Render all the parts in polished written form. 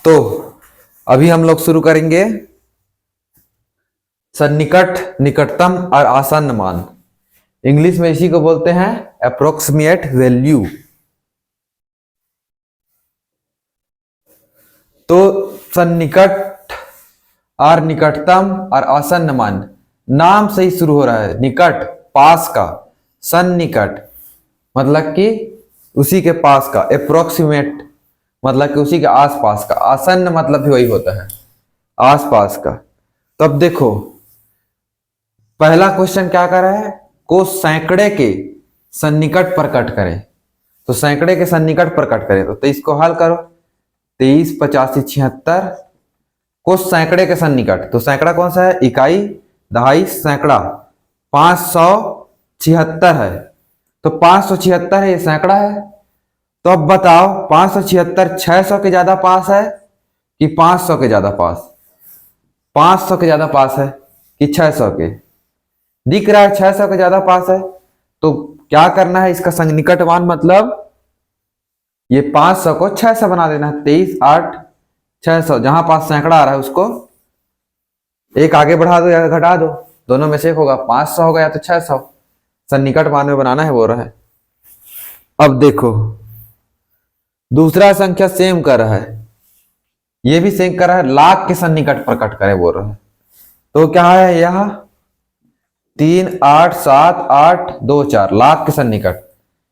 तो अभी हम लोग शुरू करेंगे सन्निकट, निकटतम और आसन्न मान। इंग्लिश में इसी को बोलते हैं अप्रोक्सीमेट वैल्यू। तो सन्निकट और निकटतम और आसन्न मान नाम से ही शुरू हो रहा है। निकट पास का, सन्निकट मतलब कि उसी के पास का, अप्रोक्सीमेट मतलब कि उसी के आसपास का, आसन्न मतलब भी वही होता है आसपास का। तो अब देखो पहला क्वेश्चन क्या कर रहा है, को सैकड़े के सन्निकट प्रकट करें। तो सैकड़े के सन्निकट प्रकट करें तो 23 को हल करो, 23 85 76 को सैकड़े के सन्निकट। तो सैकड़ा कौन सा है, इकाई, दहाई, सैकड़ा 576 है। तो 576 है, ये सैकड़ा है। तो अब बताओ 576 600 के ज्यादा पास है कि 500 के ज्यादा पास? 500 के ज्यादा पास है कि 600 के? दिख रहा है 600 के ज्यादा पास है। तो क्या करना है, इसका सन्निकट मान मतलब ये 500 को 600 बना देना है। 23 8 600, जहां पास सैकड़ा आ रहा है उसको एक आगे बढ़ा दो या घटा दो, दोनों में से एक होगा, 500 होगा या तो 600। सन्निकट मान में बनाना है, वो रहा है। अब देखो दूसरा संख्या सेम कर रहा है, ये भी सेम कर रहा है, लाख के सन्निकट प्रकट करे बोल रहा है। तो क्या है यह 3 8 7 8 2 4 लाख के सन्निकट,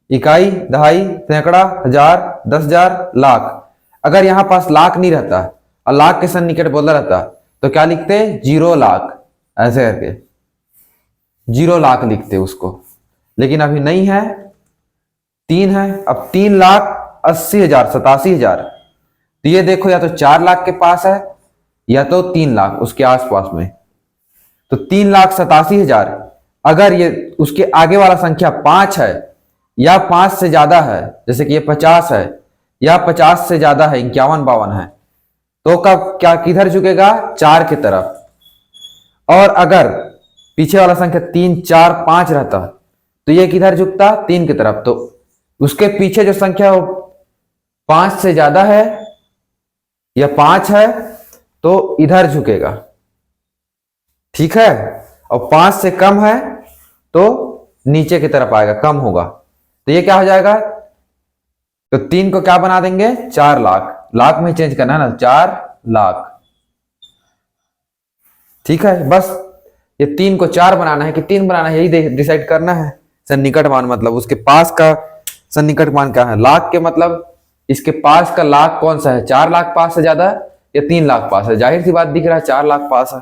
इकाई, दहाई, सैकड़ा, हजार, 10,000, लाख। अगर यहां पास लाख नहीं रहता और लाख के सन्निकट बोला रहता तो क्या लिखते, 0 लाख, ऐसे करके 0 लाख लिखते उसको। लेकिन अभी नहीं है, 3 है। अब 3,80,000 87,000। तो ये देखो या तो 4 लाख के पास है या तो 3 लाख उसके आसपास में। तो 3,87,000, अगर ये उसके आगे वाला संख्या 5 है या 5 से ज्यादा है, जैसे कि ये 50 है या 50 से ज्यादा है, 51 52 है, तो कब क्या किधर झुकेगा, 4 की तरफ। और अगर पीछे वाला संख्या 3 4 5 रहता तो ये किधर झुकता, 3 की तरफ। तो उसके पीछे जो संख्या 5 से ज्यादा है या 5 है तो इधर झुकेगा, ठीक है। और 5 से कम है तो नीचे की तरफ आएगा, कम होगा। तो ये क्या हो जाएगा, तो 3 को क्या बना देंगे, 4 लाख। लाख में चेंज करना है ना, 4 लाख, ठीक है। बस ये 3 को 4 बनाना है कि 3 बनाना है, यही डिसाइड करना है। सन्निकट मान मतलब उसके पास का सन्निकट मान क्या है, लाख के मतलब इसके पास का लाख कौन सा है, 4 लाख पास से ज्यादा या 3 लाख पास है। जाहिर सी बात दिख रहा है 4 लाख पास है।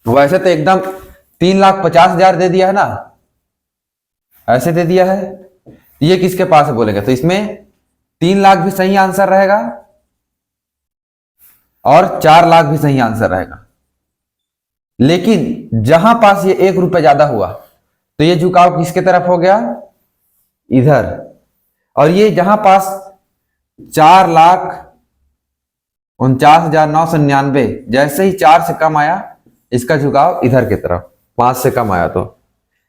वैसे तो एकदम 3,50,000 दे दिया है ना, ऐसे दे दिया है। ये किसके पास है बोलेंगे, तो इसमें 3 लाख भी सही आंसर रहेगा और 4 लाख भी सही आंसर रहेगा। लेकिन जहां पास ये 1 रुपया ज्यादा हुआ तो ये झुकाव किसके तरफ हो गया, इधर। और ये जहां पास 4,49,999, जैसे ही 4 से कम आया इसका झुकाव इधर की तरफ, 5 से कम आया तो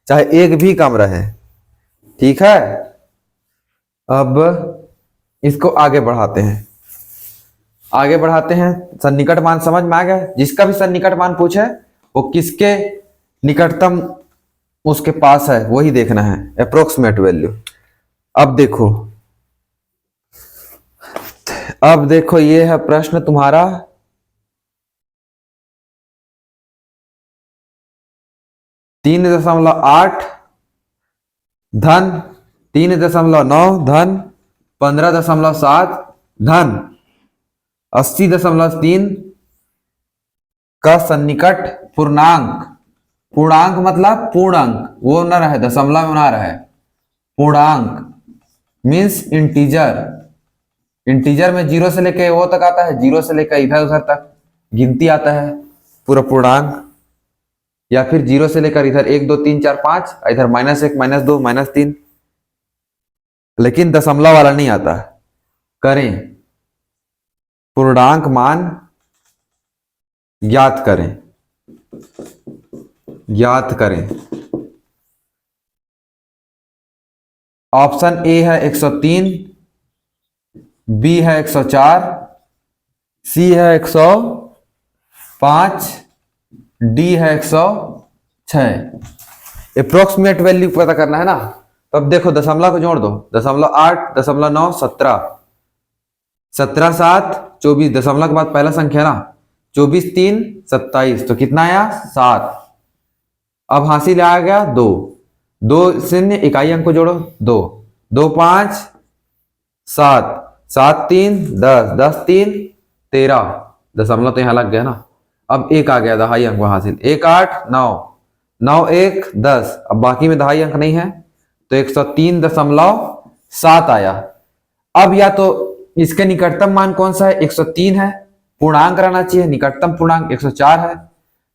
चाहे 1 भी कम रहे, ठीक है। अब इसको आगे बढ़ाते हैं, आगे बढ़ाते हैं। सन्निकट मान समझ में आ गया, जिसका भी सन्निकट मान पूछे वो किसके निकटतम उसके पास है वही देखना है, अप्रोक्सीमेट वैल्यू। अब देखो, अब देखो ये है प्रश्न तुम्हारा 3.8 धन 3.9 धन 15.7 धन 80.3 का सन्निकट पूर्णांक, पूर्णांक मतलब पूर्ण अंक, वो न रहे दशमलव में ना रहे, पूर्णांक मीन्स इंटीजर। इंटीजर में 0 से लेके वो तक आता है, 0 से लेकर इधर उधर तक गिनती आता है पूरा पूर्णांक। या फिर 0 से लेकर इधर 1 2 3 4 5, इधर -1 -2 -3, लेकिन दशमलव वाला नहीं आता। करें, पूर्णांक मान ज्ञात करें, ज्ञात करें। ऑप्शन ए है 103, बी है 104, सी है 105, डी है 106। अप्रोक्सीमेट वैल्यू पता करना है ना, तो अब देखो दशमलव को जोड़ दो, 0.8, 0.9, 17, 17 7 24, दशमलव के बाद पहला संख्या ना, 24 3 27, तो कितना आया 7। अब हासिल आ गया 2, 2 शून्य इकाई अंक को जोड़ो, 2 2 5 7 7 3 10 10 3 13, दशमलव तो यहां लग गया ना। अब एक आ गया दहाई अंक हासिल, 1 8 9 9 1 10, अब बाकी में दहाई अंक नहीं है तो 103.7 आया। अब या तो इसके निकटतम मान कौन सा है, 103 है, पूर्णांक रहना चाहिए, निकटतम पूर्णांक 104 है।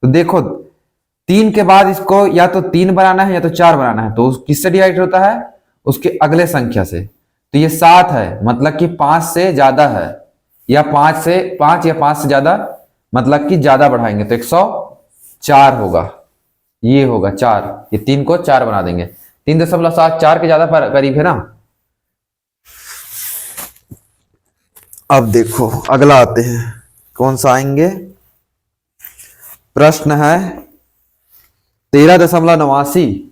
तो देखो 3 के बाद इसको या तो 3 बनाना है या तो 4 बनाना है, तो किससे डिवाइड होता है, उसके अगले संख्या से। तो ये 7 है, मतलब कि 5 से ज्यादा है, या 5 से 5 या 5 से ज्यादा, मतलब कि ज्यादा बढ़ाएंगे तो 104 होगा, ये होगा 4, ये 3 को 4 बना देंगे, 3.7 4 के ज्यादा करीब है ना। अब देखो अगला आते हैं, कौन सा आएंगे, प्रश्न है 13.89।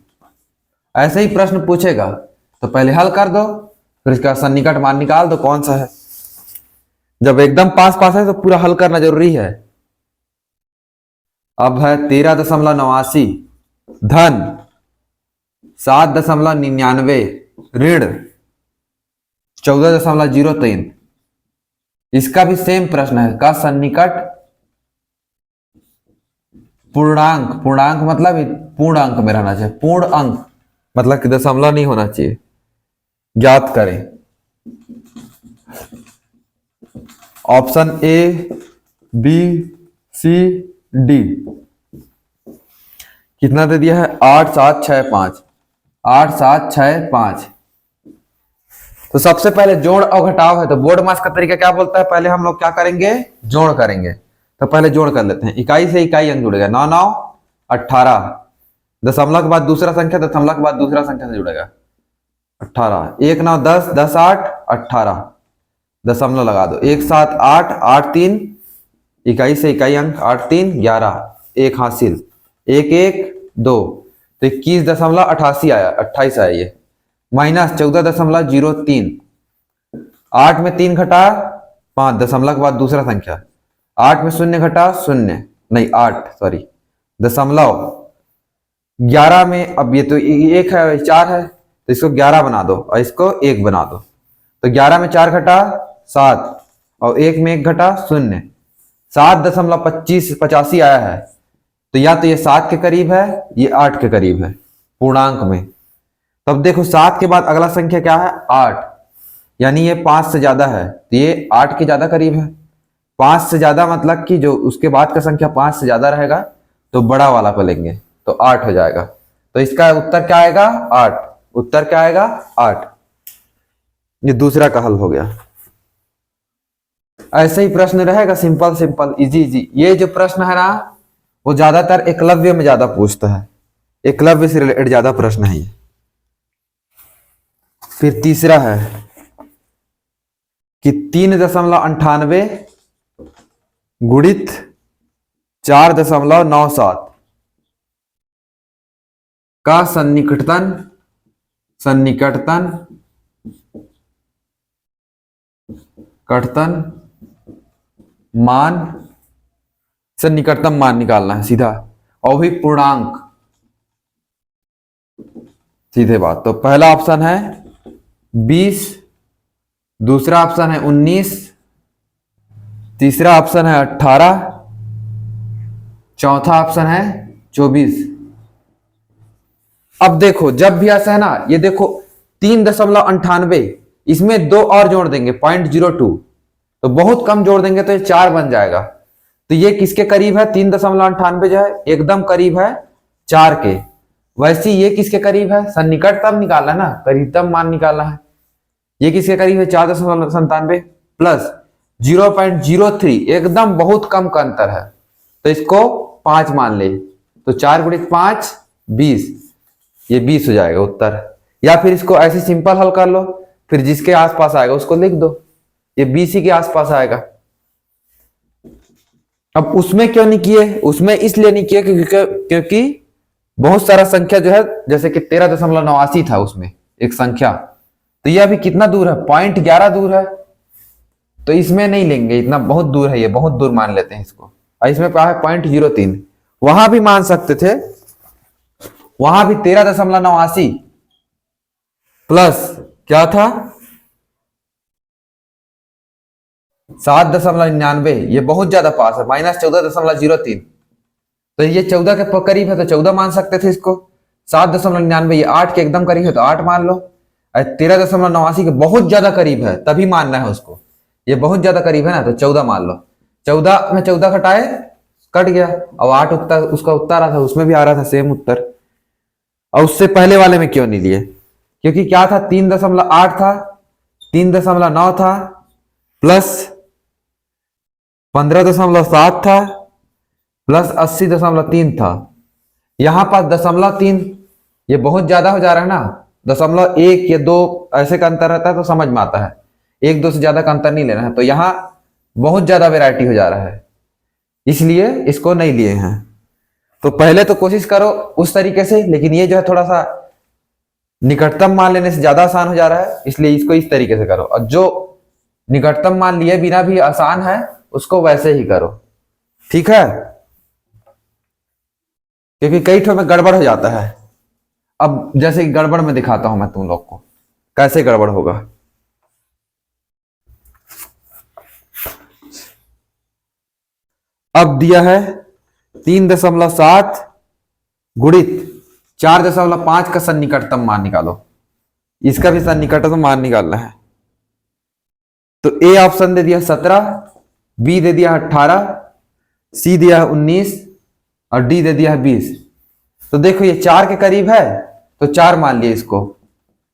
ऐसे ही प्रश्न पूछेगा तो पहले हल कर दो, फिर इसका सन्निकट मान निकाल दो कौन सा है। जब एकदम पास पास है तो पूरा हल करना जरूरी है। अब है 13.89 धन 7.99 ऋण 14.03। इसका भी सेम प्रश्न है, का सन्निकट पूर्णांक, पूर्णांक मतलब पूर्ण अंक में रहना चाहिए, पूर्ण अंक मतलब कि दशमलव नहीं होना चाहिए, ज्ञात करें। Option A B C D कितना दे दिया है, 8 7 6 5, 8 7 6 5। तो सबसे पहले जोड़ और घटाव है, तो बोर्ड मास का तरीका क्या बोलता है, पहले हम लोग क्या करेंगे, जोड़ करेंगे। तो पहले जोड़ कर लेते हैं, इकाई से इकाई अंक जुड़ेगा, 9 9 18, दशमलव के बाद दूसरा संख्या, दशमलव के बाद दूसरा संख्या से जुड़ेगा 18, 1 9 10 10 8 18, दशमलव लगा दो, 1 7 8 8 3, इकाई से इकाई अंक 8 3 11, 1 हासिल, 1 1 2, तो 21.88 आया, 28 आया ये, माइनस 14.03, 8 में 3 घटा 5, दशमलव के बाद दूसरा संख्या, 8 में 0 घटा 0 नहीं 8 सॉरी, दशमलव 11 में, अब ये तो 1 है 4 है तो इसको 11 बना दो और इसको 1 बना दो, तो 11 में 4 घटा 7 और 1 में 1 घटा 0, 7.85 आया है। तो या तो ये 7 के करीब है, ये 8 के करीब है पूर्णांक में। तब देखो 7 के बाद अगला संख्या क्या है, 8, यानी ये 5 से ज्यादा है, तो ये 8 के ज्यादा करीब है। 5 से ज्यादा मतलब कि जो उसके बाद का संख्या 5 से ज्यादा रहेगा तो बड़ा वाला को लेंगे, तो 8 हो जाएगा। तो इसका उत्तर क्या आएगा, 8, उत्तर क्या आएगा 8। ये दूसरा का हल हो गया। ऐसे ही प्रश्न रहेगा, सिंपल सिंपल इजी इजी। ये जो प्रश्न है ना वो ज्यादातर एकलव्य में ज्यादा पूछता है, एकलव्य से रिलेटेड ज्यादा प्रश्न है ये। फिर तीसरा है कि 3.98 गुणित 4.97 का सन्निकटन मान, सन्निकटतम मान निकालना है सीधा, और भी पूर्णांक, सीधे बात। तो पहला ऑप्शन है 20, दूसरा ऑप्शन है 19, तीसरा ऑप्शन है 18, चौथा ऑप्शन है 24। अब देखो जब भी ऐसा है ना, ये देखो 3.98, इसमें 2 और जोड़ देंगे 0.02, तो बहुत कम जोड़ देंगे तो ये 4 बन जाएगा। तो ये किसके करीब है, 3.98 जो है एकदम करीब है 4 के। वैसे ये किसके करीब है, सन्निकटतम निकालना है ना, करीबतम मान निकालना है। ये किसके करीब है, 4.97 प्लस 0.03, एकदम बहुत कम का अंतर है, तो इसको 5 मान ले, तो 4 गुणित 5 20, ये 20 हो जाएगा उत्तर। या फिर इसको ऐसे सिंपल हल कर लो, फिर जिसके आसपास आएगा उसको लिख दो। ये BC के आसपास आएगा। अब उसमें क्यों नहीं किए, उसमें इसलिए नहीं किए क्योंकि बहुत सारा संख्या जो है, जैसे कि 13.89 था उसमें एक संख्या, तो ये अभी कितना दूर है, 0.11 दूर है, तो इसमें नहीं लेंगे, इतना बहुत दूर है, ये बहुत दूर मान लेते हैं इसको। और इसमें क्या है 0.03, वहां भी मान सकते थे, वहां भी 13.89 प्लस क्या था 7.99, ये बहुत ज्यादा पास है, -14.03, तो ये 14 के करीब है तो 14 मान सकते थे इसको। 7.99 ये 8 के एकदम करीब है तो 8 मान लो। 13.89 के बहुत ज्यादा करीब है तभी मानना है उसको, ये बहुत ज्यादा करीब है ना, तो 14 मान लो। 14 में 14 घटाए कट गया, अब 8 उत्तर उसका उत्तर आ रहा था, उसमें भी आ रहा था सेम उत्तर। और उससे पहले वाले में क्यों नहीं लिए, क्योंकि क्या था 3.8 था, 3.9 था, प्लस 15.7 था, प्लस 80.3 था, यहां पास 0.3, ये बहुत ज्यादा हो जा रहा है ना, 0.1 या 2 ऐसे का अंतर रहता है तो समझ में आता है, 1-2 से ज्यादा का अंतर नहीं लेना है, तो यहां बहुत ज्यादा वैरायटी हो जा रहा है, इसलिए इसको नहीं लिए हैं। तो पहले तो कोशिश करो उस तरीके से, लेकिन ये जो है थोड़ा सा निकटतम मान लेने से ज्यादा आसान हो जा रहा है, इसलिए इसको इस तरीके से करो, और जो निकटतम मान लिए बिना भी आसान है उसको वैसे ही करो, ठीक है, क्योंकि कई ठो में गड़बड़ हो जाता है। अब जैसे गड़बड़ में दिखाता हूं मैं तुम लोग को कैसे गड़बड़ होगा। अब दिया है 3.7 गुणित 4.5 का सन्निकटतम मान निकालो, इसका भी सन्निकटतम मान निकालना है। तो ए ऑप्शन दे दिया 17, बी दे दिया 18, सी दिया है 19 और डी दे दिया है 20। तो देखो ये 4 के करीब है तो 4 मान लिए इसको,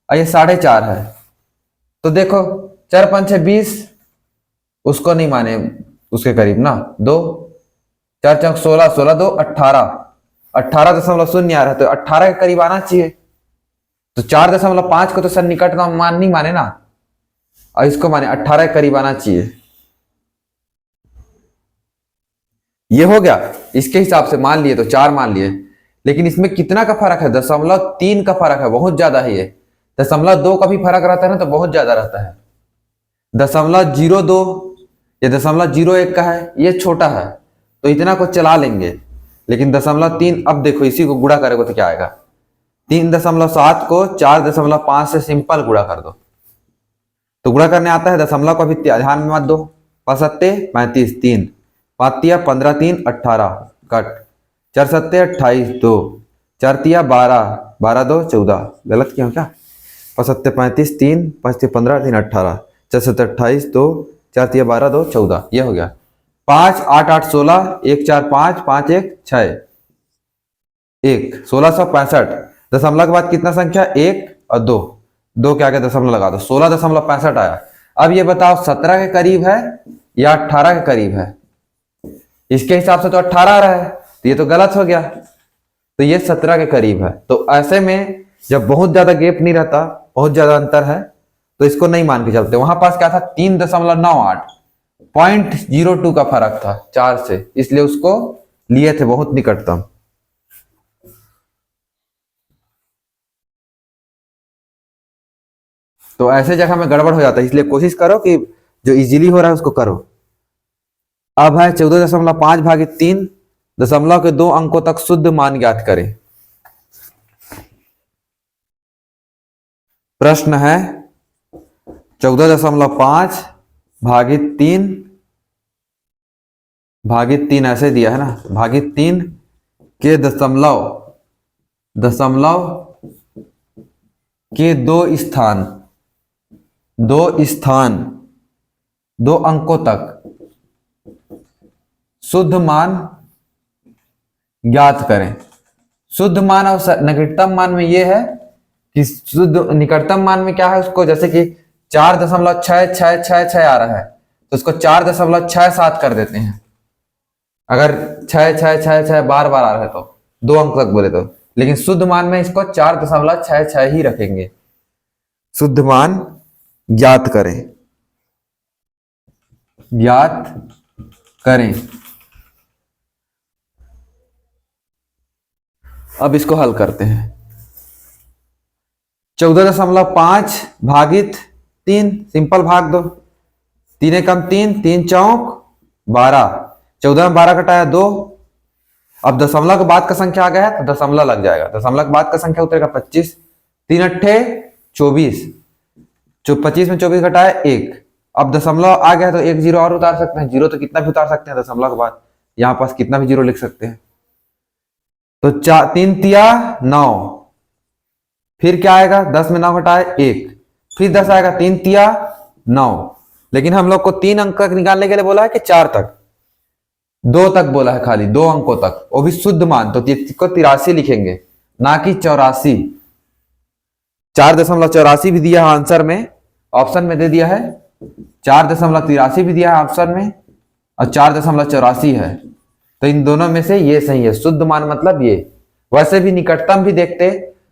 और ये 4.5 है, तो देखो 4 5 6 20, उसको नहीं माने उसके करीब ना, 2 4 4 16, 16 2 18, 18.0 आ रहा है तो 18 के करीब आना चाहिए, तो 4.5 को तो सन्निकट मान नहीं माने ना, और इसको माने 18 के करीब आना चाहिए। ये हो गया, इसके हिसाब से मान लिए तो 4 मान लिए, लेकिन इसमें कितना का फर्क है, 0.3 का फर्क है, बहुत ज्यादा है ये। 0.2 का भी फर्क रहता है ना तो बहुत ज्यादा रहता है। 0.02 या 0.01 का है, ये छोटा है तो इतना को चला लेंगे, लेकिन 0.3, अब देखो इसी को गुणा करेगा तो क्या आएगा, 3.7 को 4.5 से सिंपल गुणा कर दो, तो गुणा करने आता है, दशमलव को भी ध्यान में मत दो, 5 सत्ते 35, 3 5 तिया 15, 3 18 कट, 4 सत्ते 28, 2 4 तिया 12, 12 2 14, गलत किया क्या, 5 सत्ते 35, 3 5 तिया 15, 3 18, 4 सत्ते 28, 2 4 तिया 12, 2 14, ये हो गया। 5 8 8 16, 1 4 5 5 1 6 1, 1665, दशमलव के बाद कितना संख्या 1 और 2, 2 के आगे दशमलव लगा दो, 16.65 आया। अब ये बताओ 17 के करीब है या 18 के करीब है, इसके हिसाब से तो 18 आ रहा है, तो ये तो गलत हो गया, तो ये 17 के करीब है। तो ऐसे में जब बहुत ज्यादा गैप नहीं रहता, बहुत ज्यादा अंतर है, तो इसको नहीं मान के चलते। वहां पास क्या था 3.98, 0.02 का फर्क था 4 से, इसलिए उसको लिए थे बहुत निकटतम। तो ऐसे जगह में गड़बड़ हो जाता है, इसलिए कोशिश करो कि जो इजीली हो रहा है उसको करो। अब है 14.5 भागित 3, दशमलव के 2 अंकों तक शुद्ध मान ज्ञात करें। प्रश्न है 14.5 भागित 3 ऐसे दिया है ना, भागित 3 के दशमलव के 2 अंकों तक शुद्ध मान ज्ञात करें। शुद्ध मान और निकटतम मान में यह है कि शुद्ध निकटतम मान में क्या है, उसको जैसे कि 4.66666 आ रहा है तो उसको 4.67 कर देते हैं, अगर 6 बार बार आ रहा है तो 2 अंक तक बोले तो, लेकिन शुद्ध मान में इसको 4.66 ही रखेंगे। शुद्ध मान ज्ञात करें। ज्ञात करें। अब इसको हल करते हैं। 14.5 भागित 3, सिंपल भाग दो। 3 एकम 3, 3 चौक 12, 14 में 12 घटाया 2। अब दशमलव के बाद का संख्या आ गया है तो दशमलव लग जाएगा। दशमलव के बाद का संख्या उतरेगा 25, 3 अट्ठे 24, 25 में 24 घटाया 1। अब दशमलव आ गया तो एक जीरो और उतार सकते हैं। जीरो तो कितना भी उतार सकते हैं दशमलव के बाद, यहां पास कितना भी जीरो लिख सकते हैं। तो 3 तिया 9, फिर क्या आएगा 10 में 9 घटाए 1, फिर 10 आएगा 3 तिया 9। लेकिन हम लोग को 3 अंक तक निकालने के लिए बोला है कि 4 तक, 2 तक बोला है, खाली 2 अंकों तक, वो भी शुद्ध मान। तो इसको 83 लिखेंगे ना कि 84। 4.84 भी दिया है आंसर में, ऑप्शन में दे दिया है। 4.83 भी दिया है ऑप्शन में और 4.84 है। तो इन दोनों में से ये सही है। शुद्ध मान मतलब ये। वैसे भी निकटतम भी देखते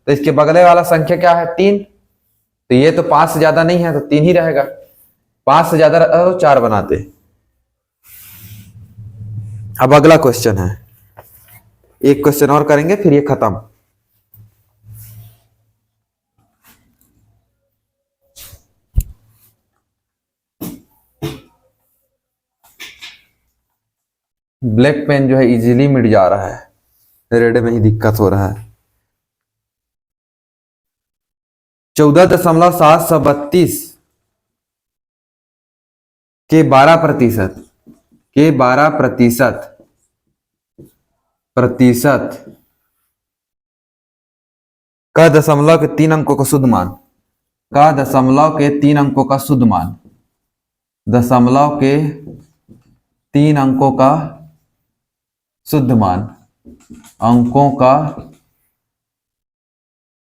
तो इसके बगले वाला संख्या क्या है 3, तो ये तो 5 से ज्यादा नहीं है तो 3 ही रहेगा। 5 से ज्यादा तो 4 बनाते। अब अगला क्वेश्चन है, एक क्वेश्चन और करेंगे फिर ये खत्म। ब्लैक पेन जो है इजीली मिट जा रहा है, रेड में ही दिक्कत हो रहा है। 14.732 के 12% का दशमलव के 3 अंकों का शुद्ध मान, दशमलव के 3 अंकों का शुद्ध मान, दशमलव के 3 अंकों का शुद्ध मान, अंकों का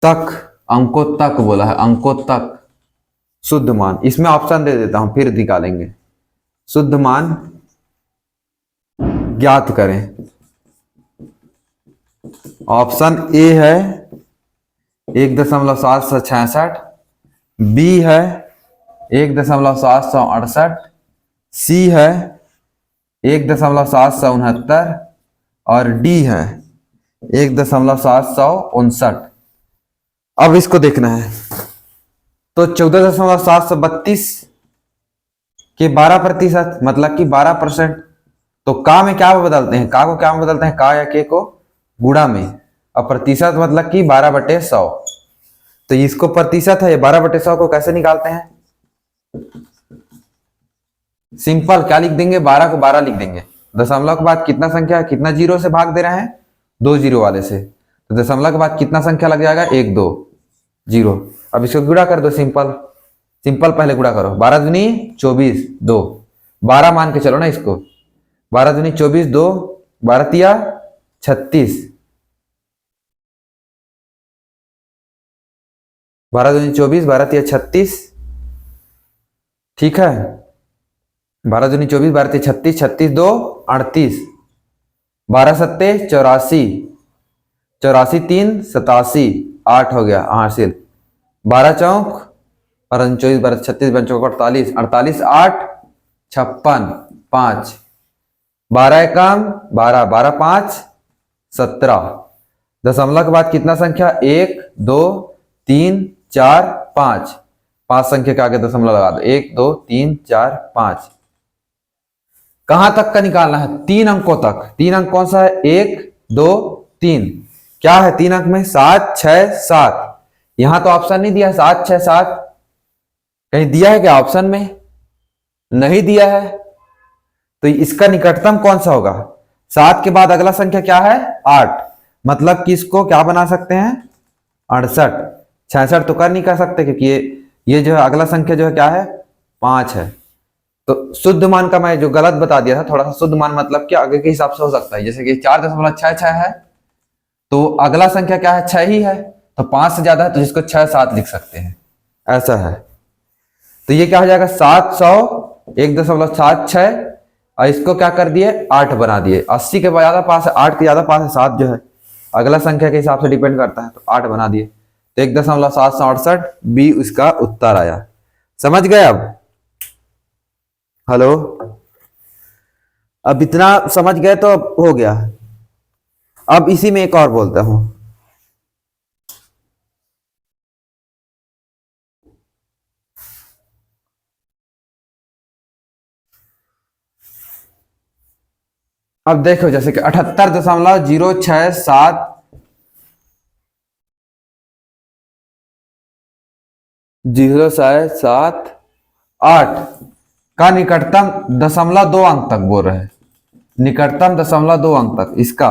तक, अंकों तक बोला है, अंकों तक शुद्ध मान। इसमें ऑप्शन दे देता हूं फिर निकालेंगे। शुद्ध मान ज्ञात करें। ऑप्शन ए है 1.766, बी है 1.768, सी है 1.769 और डी है 1.759। अब इसको देखना है। तो 14.732 के 12% मतलब कि 12%। तो का में क्या बदलते हैं, का को क्या में बदलते हैं, का या के को गुणा में, और प्रतिशत मतलब कि 12/100। तो इसको प्रतिशत है, 12/100 को कैसे निकालते हैं? सिंपल क्या लिख देंगे, 12 को 12 लिख देंगे। दशमलव के बाद कितना संख्या है, कितना जीरो से भाग दे रहे हैं, 2 जीरो वाले से। तो दशमलव के बाद कितना संख्या लग जाएगा, 1 2 0। अब इसको गुणा कर दो, सिंपल पहले गुणा करो। 12 दूनी 24, 2 12 मान के चलो ना इसको। 12 दूनी 24, 2 12 तिया 36, 12 दूनी 24, 12 तिया 36, ठीक है। 12 दूनी 24, 12 तिया 36, 36 2 38, 12 सत्ते 84, 84 3 87, 8 हो गया हासिल। 12 चौक 24, 12 36 पंचों 48, 48 8 56 5, 12 एकम 12, 12 5 17। दशमलव के बाद कितना संख्या, 1 2 3 4 5, 5 संख्या के आगे दशमलव लगा दो। 1 2 3 4 5। कहां तक का निकालना है, 3 अंकों तक। 3 अंक कौन सा है, 1 2 3। क्या है 3 अंक में, 7 6 7। यहां तो ऑप्शन नहीं दिया 7 6 7, कहीं दिया है क्या ऑप्शन में, नहीं दिया है। तो इसका निकटतम कौन सा होगा, 7 के बाद अगला संख्या क्या है 8, मतलब कि इसको क्या बना सकते हैं 68। 66 तो कर नहीं कर सकते क्योंकि ये जो है अगला संख्या जो है क्या है 5 है। तो शुद्ध मान का मैं जो गलत बता दिया था थोड़ा सा, शुद्ध मान मतलब क्या आगे के हिसाब से हो सकता है। जैसे कि 4.66 है तो अगला संख्या क्या है 6 ही है, तो 5 से ज्यादा है तो जिसको 6 7 लिख सकते हैं, ऐसा है। तो ये क्या हो जाएगा 700 1.76, और इसको क्या कर दिए 8 बना दिए। 80 के ज्यादा पास है, 8 के ज्यादा पास है, 7 जो है अगला संख्या के हिसाब से डिपेंड करता है, तो 8 बना दिए। तो 1.768 बी उसका उत्तर आया। समझ गए अब? हेलो, अब इतना समझ गए तो अब हो गया। अब इसी में एक और बोलता हूं। अब देखो जैसे कि 78.067 0.7 8 का निकटतम दशमलव दो अंक तक बोल रहे हैं। निकटतम दशमलव दो अंक तक इसका,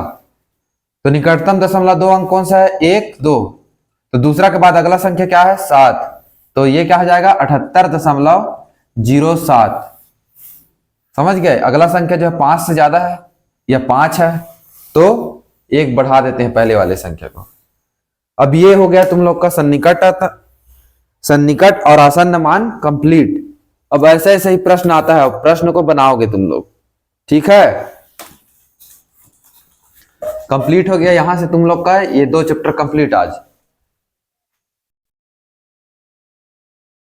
तो निकटतम दशमलव दो अंक कौन सा है? 1 2। तो दूसरा के बाद अगला संख्या क्या है? 7। तो ये क्या हो जाएगा? 78.07। समझ गए? अगला संख्या जो है 5 से ज्यादा है या 5 है, तो एक बढ़ा देते हैं पहले वाले संख्या को। अब ये हो गया तुम लोग का सन्निकट और आसन्न मान कंप्लीट। अब ऐसे ऐसे ही प्रश्न आता है, प्रश्न को बनाओगे तुम लोग, ठीक है? कंप्लीट हो गया यहां से तुम लोग का ये 2 चैप्टर कंप्लीट आज।